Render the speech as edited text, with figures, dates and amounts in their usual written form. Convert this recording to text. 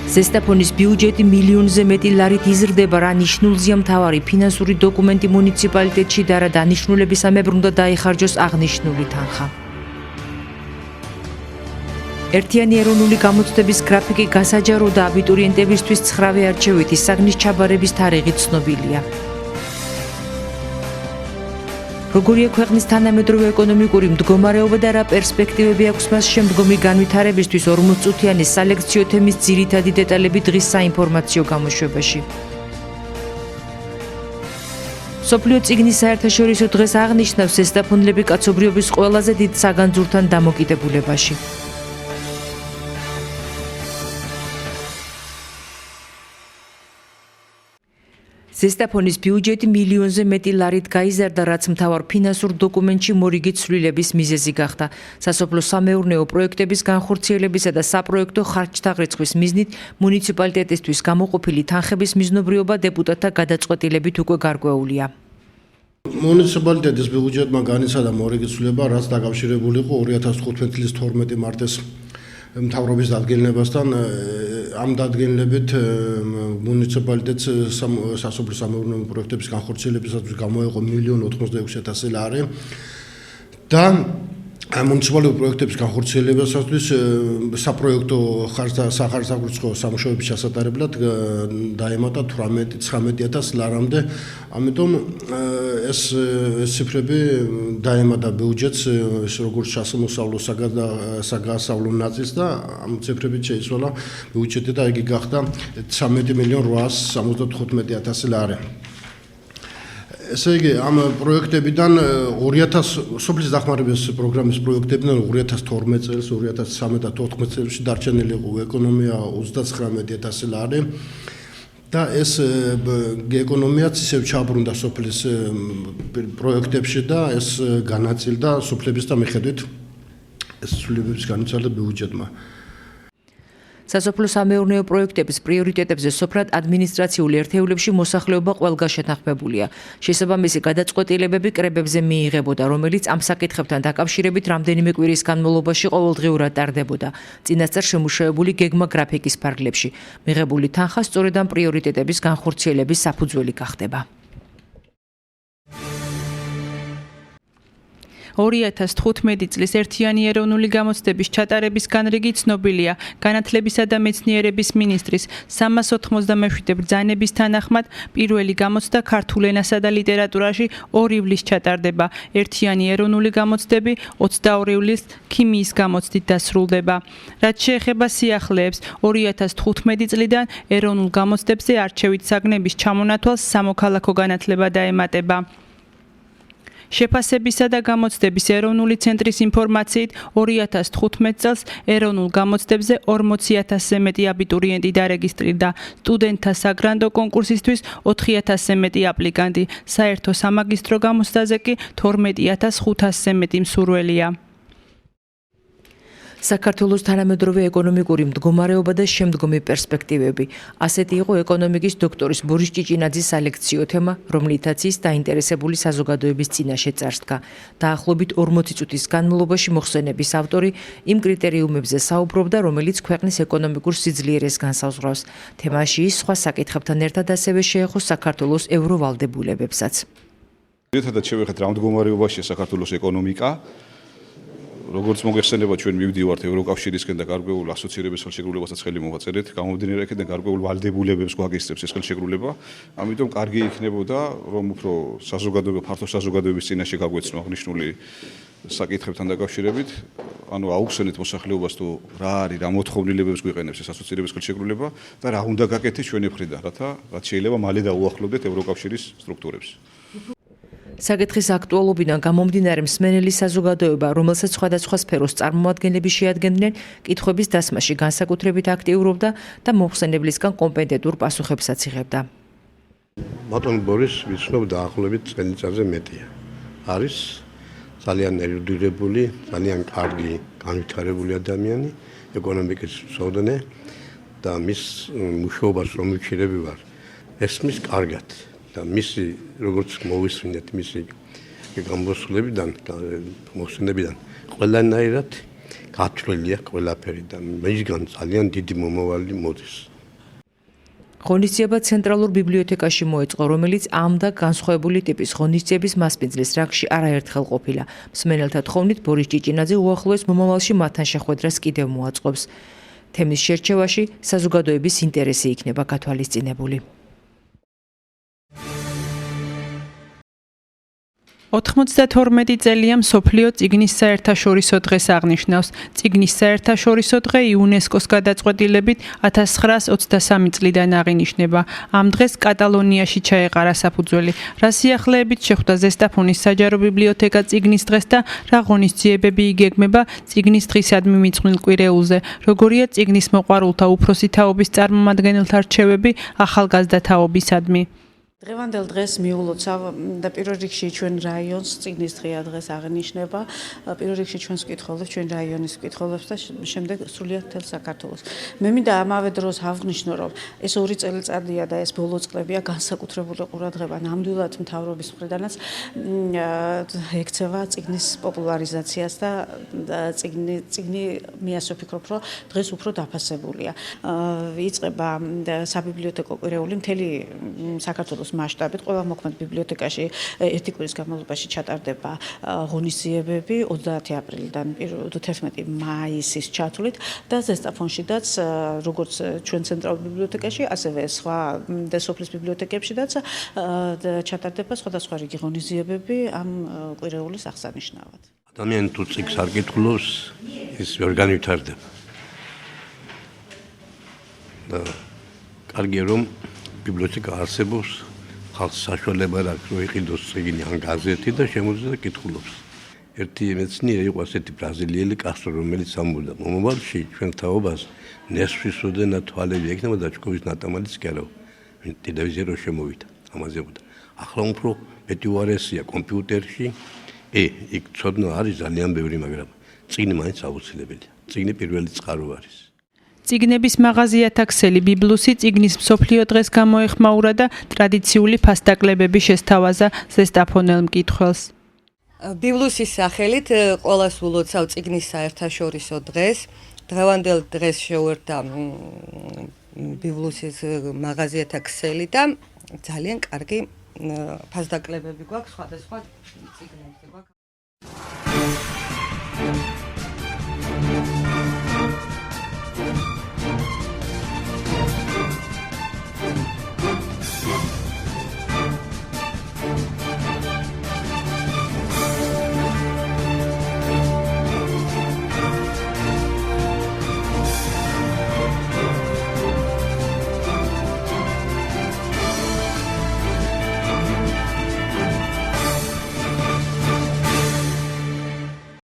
ზესტაფონის ბიუჯეტი მილიონზე მეტი ლარით იზრდება, რა ნიშნულზეა მთავარი ფინანსური დოკუმენტი მუნიციპალიტეტში და რა დანიშნულებისამებრ უნდა დაიხარჯოს აღნიშნული თანხა. ერთიანი ეროვნული გამოცდების გრაფიკი გასაჯარო და აბიტურიენტებისთვის 9 არჩევითი საგნის ჩაბარების თარიღი ცნობილია. როგორია ქვეყნის თანამედროვე ეკონომიკური მდგომარეობა და რა პერსპექტივები აქვს მას შემდგომი განვითარებისთვის 40 წუთიანი სალექციო თემის ძირითადი დეტალები დღის საინფორმაციო გამოშვებაში. მსოფლიო წიგნის საერთაშორისო დღეს აღნიშნავს ზესტაფონლები კაცობრიობის ყველაზე დიდ საგანძურთან დამოკიდებულებაში. ზესტაფონის ბიუჯეტი მილიონზე მეტი ლარით გაიზარდა, რაც მთავარ ფინანსურ დოკუმენტში მორიგი ცვლილების მიზეზი გახდა. სასოფლო-სამეურნეო პროექტების განხორციელებისა და საპროექტო ხარჯთა რიცხვის მიზნით მუნიციპალიტეტისთვის გამოყოფილი თანხების მიზნობრიობა დეპუტატთა გადაწყვეტილებით უკვე გარკვეულია. მუნიციპალიტეტის ბიუჯეტმა განიცადა მორიგი ცვლილება, რაც დაკავშირებული იყო 2015 წლის 12 მარტის მთავრობის დადგენილებასთან. ამ დადგენილებით მუნიციპალიტეტს სასოფლო-სამეურნეო პროექტების განხორციელებისათვის გამოეყო 1,86,000 ლარი და მუნიციპალური პროექტების განხორციელებისათვის საპროექტო სახარჯთაღრიცხვა სამუშაოების ჩასატარებლად დაემატა 19,000 ლარამდე. ამიტომ ეს ციფრები დაემატა ბიუჯეტს როგორც სასამოსავლო საგასავლო ნაწილს და ამ ციფრებით შეიცვალა ბიუჯეტი და იგი გახდა 13,875,000 ლარი. ესე იგი, ამ პროექტებიდან 2000 სოფლის დახმარების პროგრამის პროექტებიდან 2012 წელს, 2013 და 2014 წელს დარჩენილი იყო ეკონომია 39,000 ლარი და ეს ეკონომიაც ისევ ჩაბრუნდა სოფლის პროექტებში და ეს განაწილდა სოფლების და მიხედვით ეს ცვლილებების განიცადა ბიუჯეტმა. სასოფლო-სამეურნეო პროექტების პრიორიტეტებზე სოფლად ადმინისტრაციული ერთეულებში მოსახლეობა ყველგან შეთანხმებულია. შესაბამისი გადაწყვეტილებები კრებებზე მიიღებოდა, რომელიც ამ საკითხებთან დაკავშირებით რამდენიმე კვირის განმავლობაში ყოველდღიურად ტარდებოდა. წინასწარ შემუშავებული გეგმა გრაფიკის ფარგლებში. მიღებული თანხა სწორედ ამ პრიორიტეტების განხორციელების საფუძველი გახდება. 2015 წლის ერთიანი ეროვნული გამოცდების ჩატარების განრიგი ცნობილია. განათლებისა და მეცნიერების მინისტრის 387 ბრძანების თანახმად პირველი გამოცდა ქართულ ენასა და ლიტერატურაში 2 ივლისს ჩატარდება. ერთიანი ეროვნული გამოცდები 22 ივლისს ქიმიის გამოცდით დასრულდება. რაც შეეხება სიახლეებს, 2015 წლიდან ეროვნულ გამოცდებზე არჩევით საგნების ჩამონათვალს სამოქალაქო განათლება დაემატება. შეფასებისა და გამოცდების ეროვნული ცენტრის ინფორმაციით 2015 წელს ეროვნულ გამოცდებზე 40,000-ზე მეტი აბიტურიენტი დარეგისტრირდა. სტუდენტთა საგრანდო კონკურსისთვის 4,000-ზე მეტი აპლიკანტი, საერთო სამაგისტრო გამოცდაზე კი 12,500-ზე მეტი მსურველია. საქართველოს თანამედროვე ეკონომიკური მდგომარეობა და შემდგომი პერსპექტივები. ასეთი იყო ეკონომიკის დოქტორის ბორის ჭიჭინაძის სალექციო თემა, რომლითაც ის დაინტერესებული საზოგადოების წინაშე წარსდგა. დაახლოებით 40 წუთის განმავლობაში მოხსენების ავტორი იმ კრიტერიუმებზე საუბრობდა, რომელიც ქვეყნის ეკონომიკურ სიძლიერეს განსაზღვრავს. თემაში ის სხვა საკითხებთან ერთად ასევე შეეხო საქართველოს ევროვალდებულებებსაც. ერთადაც შევეხეთ რა მდგომარეობაშია საქართველოს ეკონომიკა. როგორც მოგეხსენება, ჩვენ მივდივართ ევროკავშირისკენ და გარკვეულ ასოცირების ხელშეკრულებასაც ხელი მოვაწერეთ. გამომდინარე იქიდან გარკვეულ ვალდებულებებს გვაგისწრებს ეს ხელშეკრულება. ამიტომ კარგი იქნებოდა, რომ უფრო საზოგადოება, ფართო საზოგადოების წინაშე გაგვეცნო აღნიშნული საკითხებთან დაკავშირებით. ანუ აუხსენეთ მოსახლეობას თუ რა არის, რა მოთხოვნილებებს გვიყენებს ეს ასოცირების ხელშეკრულება და რა უნდა გაკეთდეს ჩვენი მხრიდან, რაც შეიძლება მალე დაუახლოვდეთ ევროკავშირის სტრუქტურებს. საკითხის აქტუალობიდან გამომდინარე მსმენელი საზოგადოება, რომელსაც სხვადასხვა სფეროს წარმომადგენლები შეადგენდნენ, კითხვების დასმაში განსაკუთრებით აქტიურობდა და მოხსენებლისგან კომპეტენტურ პასუხებსაც იღებდა. ბატონ ბორის ვიცნობ დაახლოებით წელიწადზე მეტია. არის ძალიან ერუდირებული, ძალიან კარგი განვითარებული ადამიანი, ეკონომიკის მცოდნე და მის მუშაობას რომ ვიჩერები ვარ, ესმის კარგად. და მისი როგორც მოვისმინეთ მისი გამოსვლებიდან მოხსენებიდან ყველანაირად გათვლილი აქვს ყველაფერი და მისგან ძალიან დიდი მომავალი მოდის. ღონისძიება ცენტრალურ ბიბლიოთეკაში მოეწყო, რომელიც ამ და განსხვავებული ტიპის ღონისძიების მასპინძლის რანგში არაერთხელ ყოფილა. მსმენელთა თხოვნით ბორის ჭიჭინაძე უახლოეს მომავალში მათთან შეხვედრას კიდევ მოაწყობს. თემის შერჩევაში საზოგადოების ინტერესი იქნება გათვალისწინებული. 92 წელია მსოფლიო წიგნის საერთაშორისო დღეს აღნიშნავს. წიგნის საერთაშორისო დღე იუნესკოს გადაწყვეტილებით 1923 წლიდან აღინიშნება. ამ დღეს კატალონიაში ჩაეყარა საფუძველი. რა სიახლეებით შეხვდა ზესტაფონის საჯარო ბიბლიოთეკა წიგნის დღეს და რა ღონისძიებები იგეგმება წიგნის დღისადმი მიძღვნილ კვირეულზე. როგორია წიგნის მოყვარულთა უფროსი თაობის წარმომადგენელთა რჩევები ახალგაზრდა თაობისადმი. დღევანდელ დღეს მიულოცავ და პირველ რიგში ჩვენ რაიონს წიგნის დღეა დღეს აღნიშნება. პირველ რიგში ჩვენს კითხულობთ, ჩვენ რაიონის კითხულობთ და შემდეგ სრულიად მთელ საქართველოს. მე მინდა ამავე დროს აღვნიშნო, რომ ეს 2 წელიწადია და ეს ბოლო წლებია განსაკუთრებული ყურადღება ნამდვილად მთავრობის მხრიდანაც ექცევა წიგნის პოპულარიზაციას და წიგნი მე ასე ვფიქრობ, რომ დღეს უფრო დაფასებულია. იწყება საბიბლიოთეკო კვირეული მთელი საქართველოს მასშტაბით ყველა მოქმედ ბიბლიოთეკაში ერთი კვირის განმავლობაში ჩატარდება ღონისძიებები 30 აპრილიდან 11 მაისის ჩათვლით და ზესტაფონშიდაც როგორც ჩვენ ცენტრალურ ბიბლიოთეკაში, ასევე სხვა სოფლის ბიბლიოთეკებშიდაც ჩატარდება სხვადასხვა რიგი ღონისძიებები ამ კვირეულის აღსანიშნავად. ადამიანი თუ წიგნს არ კითხულობს, ის ვერ განვითარდება. და კარგია რომ ბიბლიოთეკა არსებობს, ხალხს საშუალება აქვს რომ იყიდოს წიგნი ან გაზეთი და შემოძლოს და კითხულობს. ერთი მეცნიერი იყო ასეთი ბრაზილიელი კასტრო, რომელიც ამბობდა, მომავალში ჩვენ თაობას ნესვრის ოდენა თვალები ექნება და ჭკურის ნატამალიც კი არა. ტელევიზია რო შემოვიდა, ამაზე უბდა. ახლა უფრო მეტი უარესია კომპიუტერში. იქ ცოდნა არის ძალიან ბევრი, მაგრამ წიგნი მაინც აუცილებელია. წიგნი პირველი წყარო არის. წიგნების მაღაზიათა ქსელი ბიბლუსი წიგნის მსოფლიო დღეს გამოეხმაურა და ტრადიციული ფასდაკლებები შესთავაზა ზესტაფონელ მკითხველს. ბიბლუსის სახელით ყველას ულოცავ წიგნის საერთაშორისო დღეს. დღევანდელ დღეს შეუერთდა ბიბლუსის მაღაზიათა ქსელი და ძალიან კარგი ფასდაკლებები გვაქვს სხვადასხვა წიგნებზე.